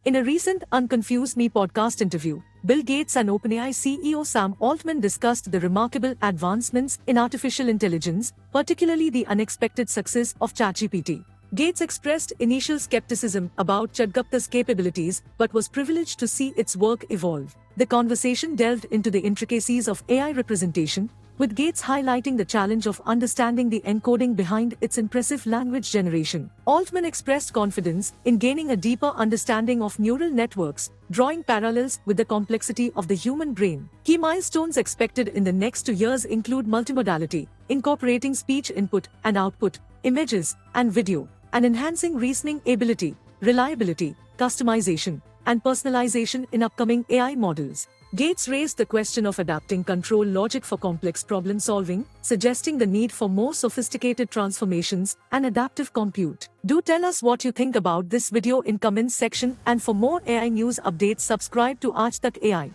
In a recent Unconfuse Me podcast interview, Bill Gates and OpenAI CEO Sam Altman discussed the remarkable advancements in artificial intelligence, particularly the unexpected success of ChatGPT. Gates expressed initial skepticism about ChatGPT's capabilities but was privileged to see its work evolve. The conversation delved into the intricacies of AI representation, with Gates highlighting the challenge of understanding the encoding behind its impressive language generation. Altman expressed confidence in gaining a deeper understanding of neural networks, drawing parallels with the complexity of the human brain. Key milestones expected in the next 2 years include multimodality, incorporating speech input and output, images and video, and enhancing reasoning ability, reliability, customization, and personalization in upcoming AI models. Gates raised the question of adapting control logic for complex problem solving, suggesting the need for more sophisticated transformations and adaptive compute. Do tell us what you think about this video in comments section, and for more AI news updates subscribe to Aaj Tak AI.